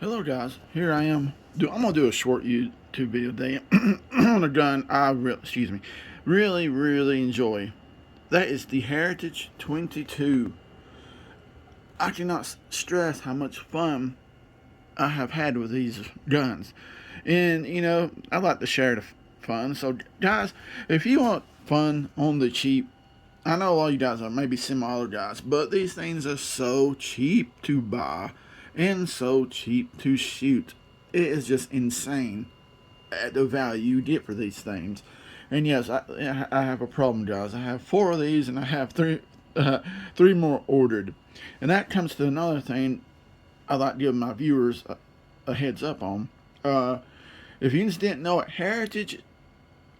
Hello guys, here I am. I'm gonna do a short YouTube video today on a gun really enjoy. That is the Heritage 22. I cannot stress how much fun I have had with these guns, and I like to share the fun. So guys, if you want fun on the cheap, I know all you guys are maybe similar guys, but these things are so cheap to buy and so cheap to shoot. It is just insane at the value you get for these things. And yes, I have a problem, guys. I have 4 of these, and I have three more ordered. And that comes to another thing I like to give my viewers a heads up on. If you just didn't know it, Heritage,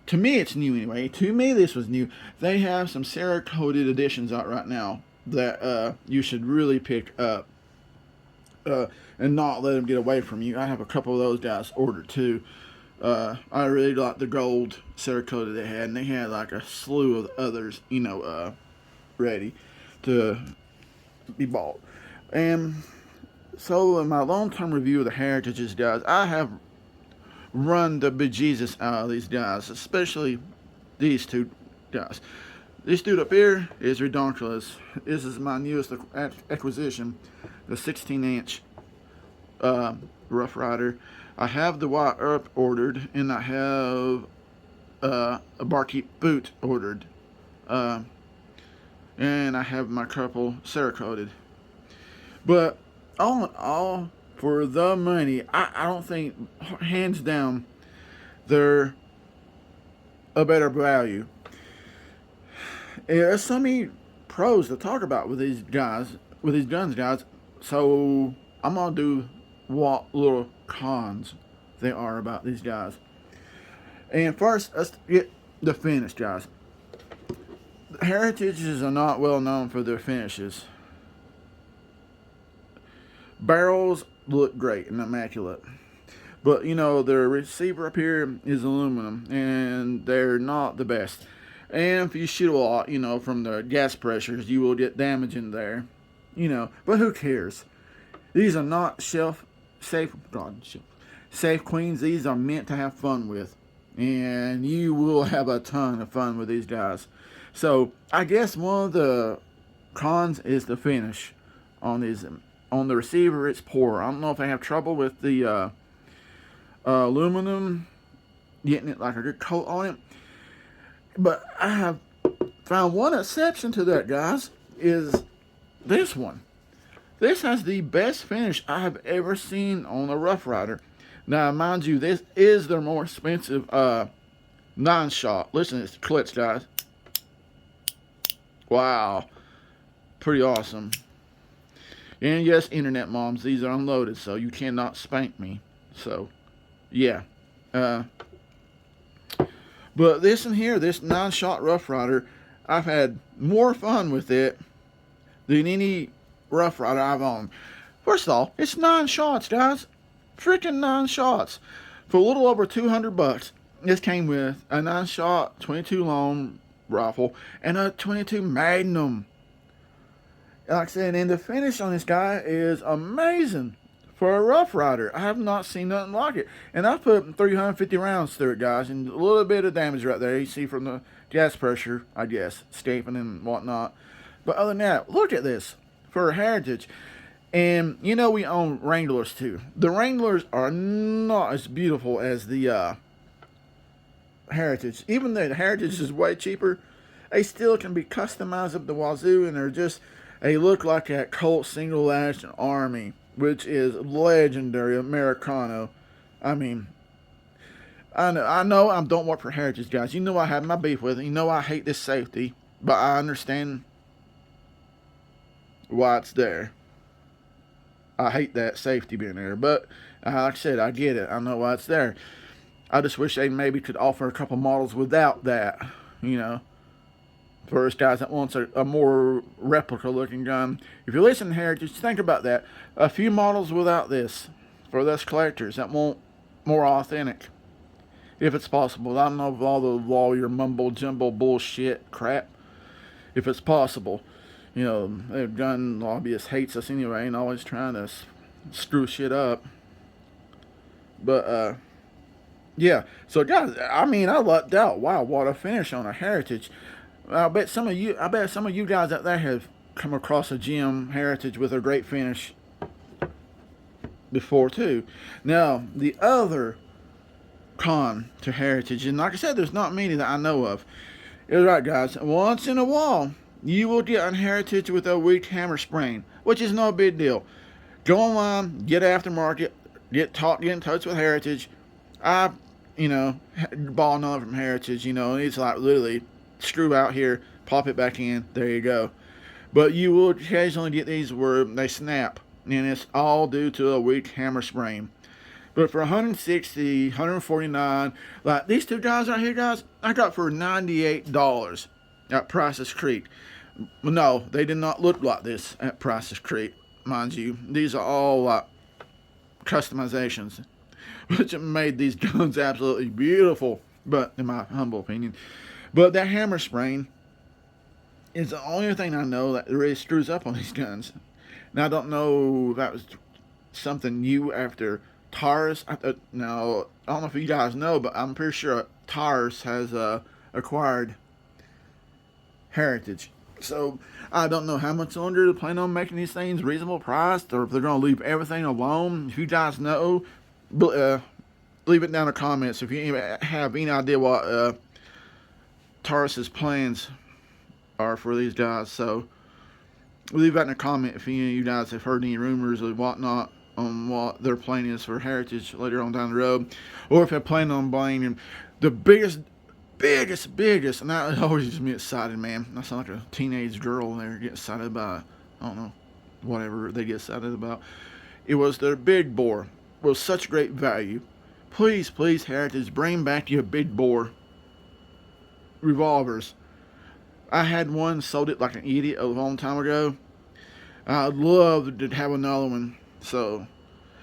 to me it's new anyway. To me this was new. They have some Cerakoted editions out right now that you should really pick up and not let them get away from you. I have a couple of those guys ordered too. I really like the gold Cerakoted they had, and they had like a slew of others, ready to be bought. And so in my long-term review of the Heritages, guys, I have run the bejesus out of these guys, especially these two guys. This dude up here is redonkulous. This is my newest acquisition, the 16-inch Rough Rider. I have the White Earth ordered, and I have a Barkeep boot ordered, and I have my couple Cerakoted. But all in all, for the money, I don't think, hands down, they're a better value. There's so many pros to talk about with these guys, with these guns, guys. So I'm gonna do what little cons they are about these guys. And first, let's get the finish, guys. Heritages are not well known for their finishes. Barrels look great and immaculate, but their receiver up here is aluminum, and they're not the best. And if you shoot a lot, from the gas pressures, you will get damage in there. But who cares? These are not safe queens. These are meant to have fun with, and you will have a ton of fun with these guys. So I guess one of the cons is the finish on these. On the receiver, it's poor. I don't know if I have trouble with the aluminum, getting it like a good coat on it. But I have found one exception to that, guys, is this one. This has the best finish I have ever seen on a Rough Rider. Now, mind you, this is their more expensive 9-shot. Listen to this clicks, guys. Wow. Pretty awesome. And yes, internet moms, these are unloaded, so you cannot spank me. So, yeah. But this in here, this 9-shot Rough Rider, I've had more fun with it than any Rough Rider I've owned. First of all, it's 9 shots, guys. Freaking 9 shots. For a little over $200, this came with a 9-shot 22 long rifle and a 22 Magnum. Like I said, and the finish on this guy is amazing for a Rough Rider. I have not seen nothing like it. And I put 350 rounds through it, guys, and a little bit of damage right there. You see from the gas pressure, I guess, escaping and whatnot. But other than that, look at this for a Heritage. And we own Wranglers too. The Wranglers are not as beautiful as the Heritage. Even though the Heritage is way cheaper, they still can be customized up the wazoo, and they look like that Colt Single Action Army, which is legendary Americano. I mean, I know I don't work for Heritage, guys. I have my beef with it. I hate this safety, but I understand why it's there. I hate that safety being there, but like I said, I get it. I know why it's there. I just wish they maybe could offer a couple models without that, for us guys that wants a more replica looking gun. If you're listening here, just think about that. A few models without this for us collectors that want more authentic, if it's possible. I don't know if all the lawyer mumbo jumbo bullshit crap, if it's possible. The gun lobbyist hates us anyway and always trying to screw shit up. But yeah. So guys, I mean, I lucked out. Wow, what a finish on a Heritage. I bet some of you guys out there have come across a gem Heritage with a great finish before too. Now the other con to Heritage, and like I said, there's not many that I know of. You're right, guys. Once in a while, you will get on Heritage with a weak hammer spring, which is no big deal. Go online, get aftermarket, get in touch with Heritage. I, bought another from Heritage. It's like literally screw out here, pop it back in. There you go. But you will occasionally get these where they snap, and it's all due to a weak hammer spring. But for 160, 149, like these two guys right here, guys, I got for $98 at Price's Creek. No, they did not look like this at Price's Creek, mind you. These are all like customizations, which made these guns absolutely beautiful, but in my humble opinion. But that hammer spring is the only thing I know that really screws up on these guns. Now, I don't know if that was something new after Taurus. Now, I don't know if you guys know, but I'm pretty sure Taurus has acquired Heritage. So, I don't know how much longer they're planning on making these things reasonable priced, or if they're going to leave everything alone. If you guys know, leave it down in the comments if you have any idea what Taurus's plans are for these guys. So, leave that in a comment if any of you guys have heard any rumors or whatnot on what their plan is for Heritage later on down the road, or if they're planning on buying them. The biggest, and that always gets me excited, man. I sound like a teenage girl there, get excited about, I don't know, whatever they get excited about. It was their big bore. It was such great value. Please, Heritage, bring back your big bore revolvers. I had one, sold it like an idiot a long time ago. I'd love to have another one. So,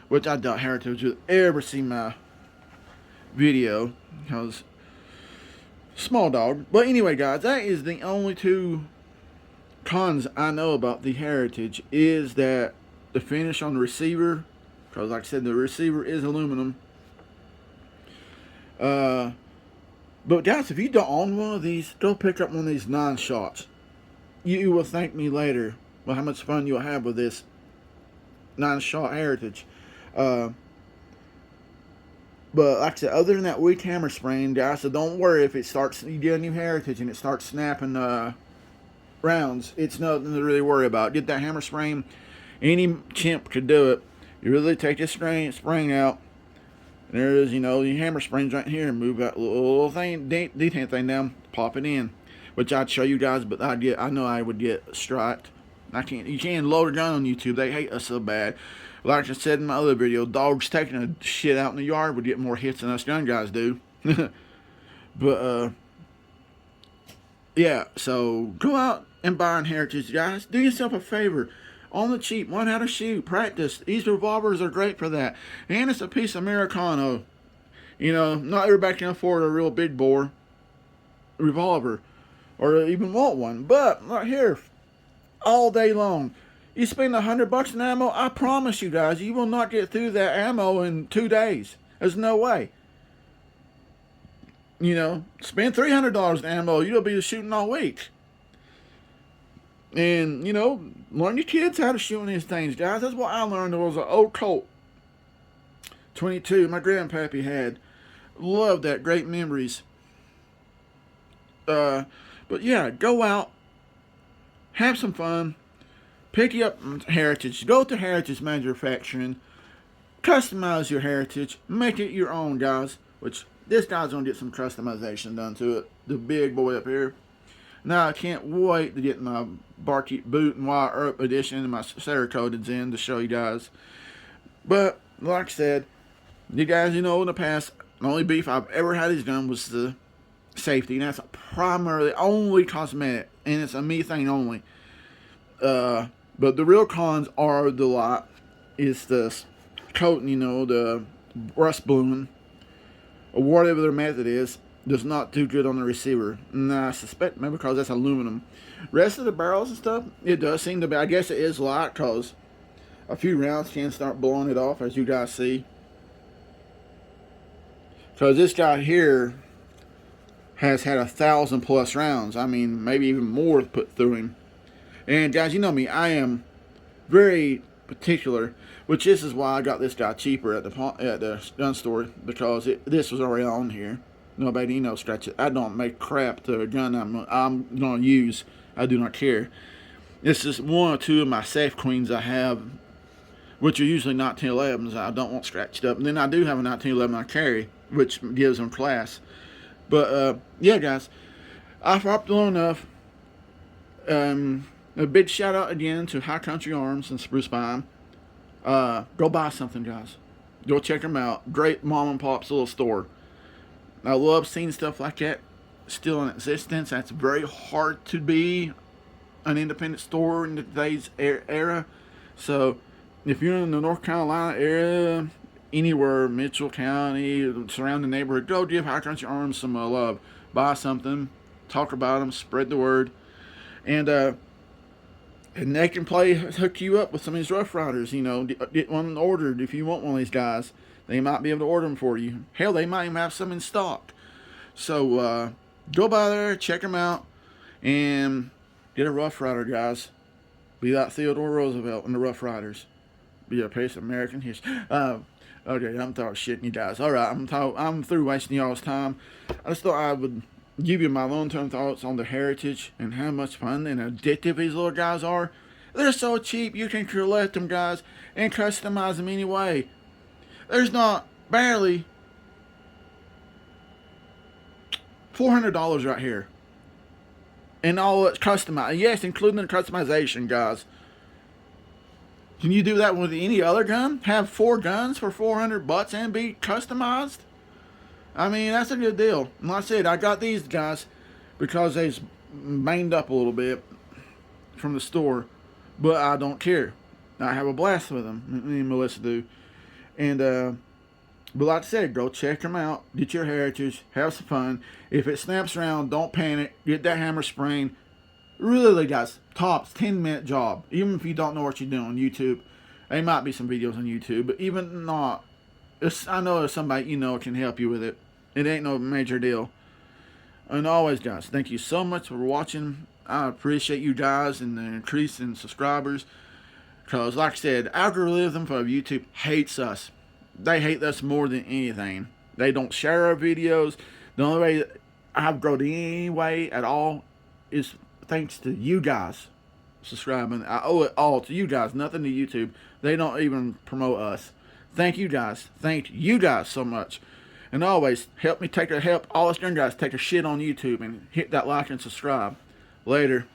which I doubt Heritage would ever see my video, because small dog. But anyway, guys, that is the only two cons I know about the Heritage, is that the finish on the receiver, because like I said, the receiver is aluminum. But guys, if you don't own one of these, go pick up one of these 9-shots. You will thank me later for how much fun you'll have with this 9-shot Heritage. But like I said, other than that weak hammer spring, guys, so don't worry if it starts, you get a new Heritage and it starts snapping rounds. It's nothing to really worry about. Get that hammer spring. Any chimp could do it. You really take this spring out. And there is, your hammer springs right here, and move that little thing, detent thing down, pop it in, which I'd show you guys, but I know I would get striked. You can't load a gun on YouTube. They hate us so bad. Like I said in my other video, dogs taking a shit out in the yard would get more hits than us gun guys do. But yeah, so go out and buy an Heritage, guys. Do yourself a favor. On the cheap, learn how to shoot, practice. These revolvers are great for that. And it's a piece of Americano. Not everybody can afford a real big bore revolver, or even want one. But right here, all day long, you spend $100 in ammo, I promise you guys, you will not get through that ammo in 2 days. There's no way. Spend $300 in ammo, you'll be shooting all week. And, learn your kids how to shoot these things, guys. That's what I learned. There was an old Colt 22 my grandpappy had. Love that. Great memories. But yeah, go out. Have some fun. Pick you up Heritage. Go to Heritage Manufacturing. Customize your Heritage. Make it your own, guys. Which, this guy's going to get some customization done to it. The big boy up here. Now I can't wait to get my Barkeep Boot and Wire Up edition and my Cerakoted in to show you guys. But like I said, you guys, in the past, the only beef I've ever had these done was the safety, and that's primarily only cosmetic, and it's a me thing only. But the real cons are the lot is this coating, the rust bluing, or whatever their method is. Does not do good on the receiver. And I suspect maybe because that's aluminum. Rest of the barrels and stuff, it does seem to be. I guess it is light because a few rounds can start blowing it off, as you guys see. Because this guy here has had 1,000+ rounds. I mean, maybe even more put through him. And guys, you know me, I am very particular, which this is why I got this guy cheaper at the gun store, because this was already on here. Nobody, scratch it. I don't make crap to a gun I'm gonna use. I do not care. This is one or two of my safe queens I have, which are usually 1911s. I don't want scratched up. And then I do have a 1911 I carry, which gives them class. But yeah, guys, I've hopped long enough. A big shout out again to High Country Arms and Spruce Pine. Go buy something, guys. Go check them out. Great mom and pop's little store. I love seeing stuff like that still in existence. That's very hard to be an independent store in today's era. So if you're in the North Carolina area, anywhere, Mitchell County, surrounding neighborhood, go give High Country Arms some love. Buy something, talk about them, spread the word, and they can hook you up with some of these Rough Riders. Get one ordered if you want one of these guys. They might be able to order them for you. Hell, they might even have some in stock. So go by there, check them out, and get a Rough Rider, guys. Be like Theodore Roosevelt and the Rough Riders. Be a piece of American history. Okay, I'm talking shit, you guys. All right, I'm through wasting y'all's time. I just thought I would give you my long-term thoughts on the heritage and how much fun and addictive these little guys are. They're so cheap, you can collect them, guys, and customize them anyway. There's not barely $400 right here. And all it's customized. Yes, including the customization, guys. Can you do that with any other gun? Have 4 guns for $400 and be customized? I mean, that's a good deal. And like I said, I got these guys because they's banged up a little bit from the store. But I don't care. I have a blast with them. Me and Melissa do. And, but like I said, go check them out. Get your heritage. Have some fun. If it snaps around, don't panic. Get that hammer sprain. Really, guys, tops 10-minute job. Even if you don't know what you're doing on YouTube, there might be some videos on YouTube, but even not, I know there's somebody can help you with it. It ain't no major deal. And always, guys, thank you so much for watching. I appreciate you guys and the increase in subscribers. Because, like I said, algorithm for YouTube hates us. They hate us more than anything. They don't share our videos. The only way I've grown anyway at all is thanks to you guys subscribing. I owe it all to you guys, nothing to YouTube. They don't even promote us. Thank you guys. Thank you guys so much. And always help all us young guys take a shit on YouTube and hit that like and subscribe. Later.